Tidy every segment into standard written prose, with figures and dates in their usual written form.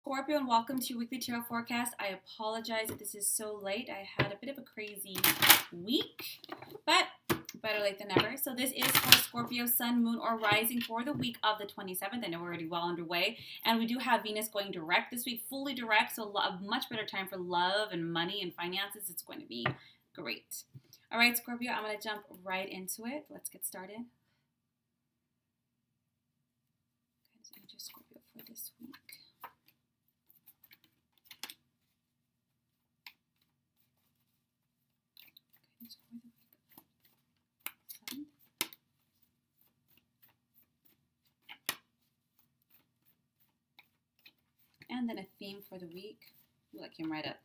Scorpio, and welcome to your weekly tarot forecast. I apologize that this is so late. I had a bit of a crazy week, but better late than never. So this is for Scorpio, Sun, Moon, or Rising for the week of the 27th. I know we're already well underway, and we do have Venus going direct this week, fully direct, so a much better time for love and money and finances. It's going to be great. All right, Scorpio, I'm going to jump right into it. Let's get started. Okay, so just Scorpio for this week. And then a theme for the week. Ooh, that came right up.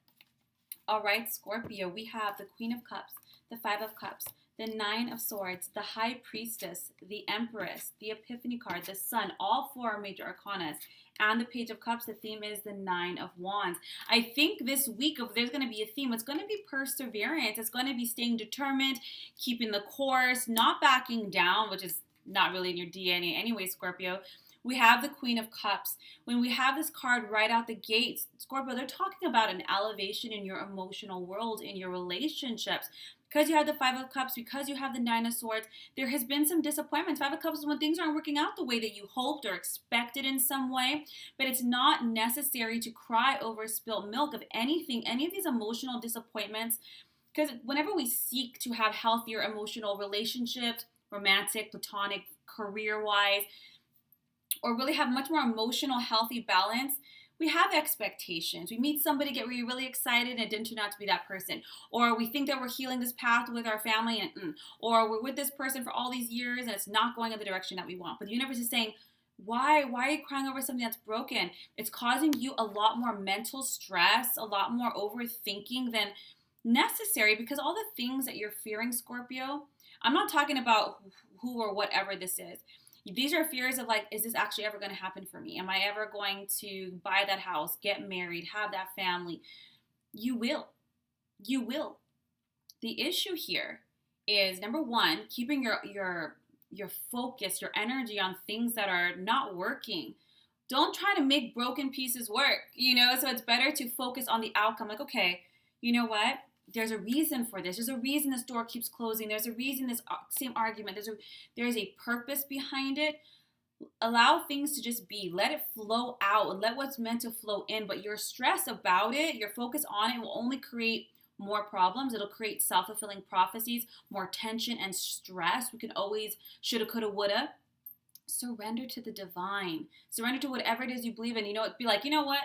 All right, Scorpio, we have the Queen of Cups, the Five of Cups, the Nine of Swords, the High Priestess, the Empress, the Epiphany card, the Sun, all four major arcanas, and the Page of Cups. The theme is the Nine of Wands. I think this week, if there's going to be a theme, it's going to be perseverance. It's going to be staying determined, keeping the course, not backing down, which is not really in your DNA anyway, Scorpio. We have the Queen of Cups. When we have this card right out the gates, Scorpio, they're talking about an elevation in your emotional world, in your relationships. Because you have the Five of Cups, because you have the Nine of Swords, there has been some disappointments. Five of Cups is when things aren't working out the way that you hoped or expected in some way. But it's not necessary to cry over spilt milk of anything, any of these emotional disappointments. Because whenever we seek to have healthier emotional relationships, romantic, platonic, career-wise, or really have much more emotional, healthy balance, we have expectations. We meet somebody, get really excited, and it didn't turn out to be that person. Or we think that we're healing this path with our family, and or we're with this person for all these years, and it's not going in the direction that we want. But the universe is saying, why are you crying over something that's broken? It's causing you a lot more mental stress, a lot more overthinking than necessary, because all the things that you're fearing, Scorpio, I'm not talking about who or whatever this is. These are fears of like, is this actually ever going to happen for me? Am I ever going to buy that house, get married, have that family? You will. You will. The issue here is, number one, keeping your focus, your energy on things that are not working. Don't try to make broken pieces work, so it's better to focus on the outcome. Like, okay, you know what? There's a reason for this. There's a reason this door keeps closing. There's a reason this same argument. There's a purpose behind it. Allow things to just be. Let it flow out. Let what's meant to flow in. But your stress about it, your focus on it will only create more problems. It'll create self-fulfilling prophecies, more tension and stress. We can always shoulda, coulda, woulda. Surrender to the divine. Surrender to whatever it is you believe in. Be like, you know what?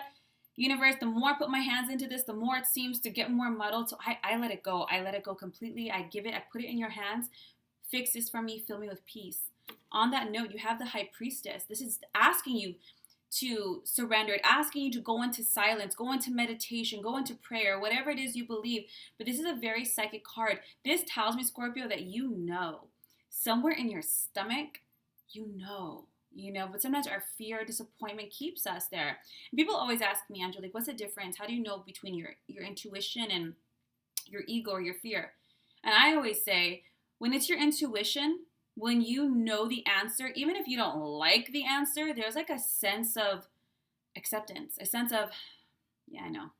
Universe, the more I put my hands into this, the more it seems to get more muddled. So I let it go. I let it go completely. I put it in your hands. Fix this for me. Fill me with peace. On that note, you have the High Priestess. This is asking you to surrender it, asking you to go into silence, go into meditation, go into prayer, whatever it is you believe. But this is a very psychic card. This tells me, Scorpio, that somewhere in your stomach, but sometimes our fear, disappointment keeps us there. And people always ask me, Angelique, what's the difference? How do you know between your intuition and your ego or your fear? And I always say, when it's your intuition, when you know the answer, even if you don't like the answer, there's like a sense of acceptance, a sense of, yeah, I know.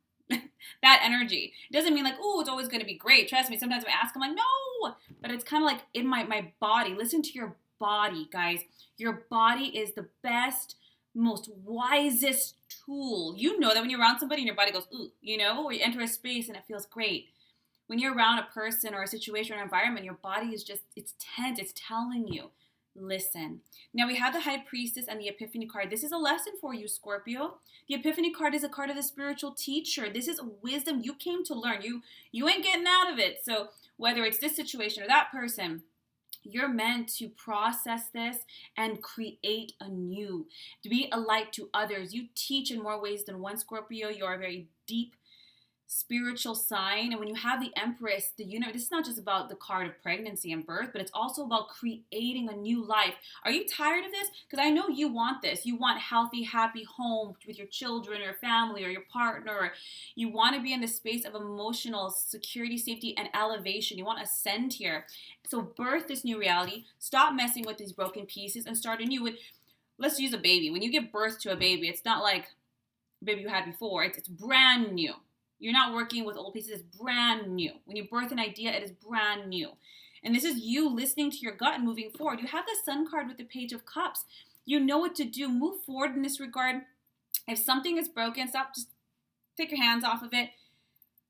That energy. It doesn't mean like, oh, it's always going to be great. Trust me, sometimes I ask, I'm like, no. But it's kind of like in my body. Listen to your body, guys. Your body is the best, most wisest tool. You know that when you're around somebody and your body goes, ooh, or you enter a space and it feels great. When you're around a person or a situation or an environment, your body is just, it's tense. It's telling you, listen. Now we have the High Priestess and the Epiphany card. This is a lesson for you, Scorpio. The Epiphany card is a card of the spiritual teacher. This is wisdom you came to learn. You ain't getting out of it. So whether it's this situation or that person, you're meant to process this and create anew, to be a light to others. You teach in more ways than one, Scorpio. You're a very deep spiritual sign. And when you have the Empress, this is not just about the card of pregnancy and birth, but it's also about creating a new life. Are you tired of this? Because I know you want this. You want healthy, happy home with your children or your family or your partner. Or you want to be in the space of emotional security, safety, and elevation. You want to ascend here. So birth this new reality. Stop messing with these broken pieces and start anew. Let's use a baby. When you give birth to a baby, it's not like maybe you had before. It's brand new. You're not working with old pieces. It's brand new. When you birth an idea, it is brand new. And this is you listening to your gut and moving forward. You have the Sun card with the Page of Cups. You know what to do. Move forward in this regard. If something is broken, stop. Just take your hands off of it.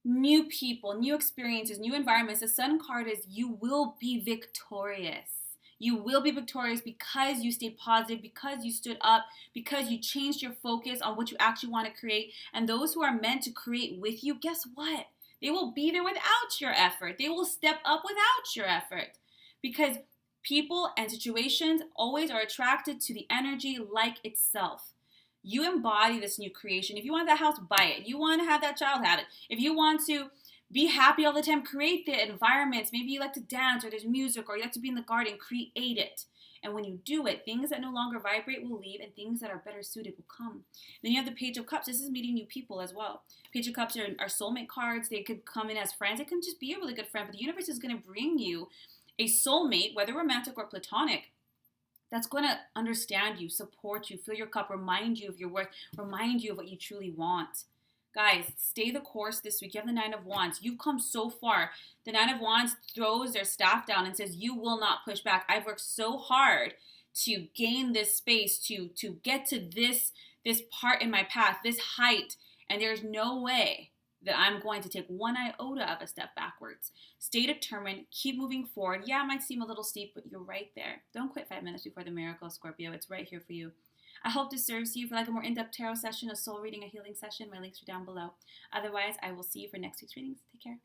New people, new experiences, new environments. The Sun card is you will be victorious. You will be victorious because you stayed positive, because you stood up, because you changed your focus on what you actually want to create. And those who are meant to create with you, guess what? They will be there without your effort. They will step up without your effort. Because people and situations always are attracted to the energy like itself. You embody this new creation. If you want that house, buy it. You want to have that child, have it. If you want to be happy all the time, create the environments. Maybe you like to dance or there's music or you like to be in the garden, create it. And when you do it, things that no longer vibrate will leave and things that are better suited will come. Then you have the Page of Cups. This is meeting new people as well. Page of Cups are soulmate cards. They could come in as friends. It can just be a really good friend, but the universe is going to bring you a soulmate, whether romantic or platonic, that's going to understand you, support you, fill your cup, remind you of your worth, remind you of what you truly want. Guys, stay the course this week. You have the Nine of Wands. You've come so far. The Nine of Wands throws their staff down and says, you will not push back. I've worked so hard to gain this space, to get to this part in my path, this height, and there's no way that I'm going to take one iota of a step backwards. Stay determined. Keep moving forward. Yeah, it might seem a little steep, but you're right there. Don't quit 5 minutes before the miracle, Scorpio. It's right here for you. I hope this serves you. For like a more in-depth tarot session, a soul reading, a healing session, my links are down below. Otherwise, I will see you for next week's readings. Take care.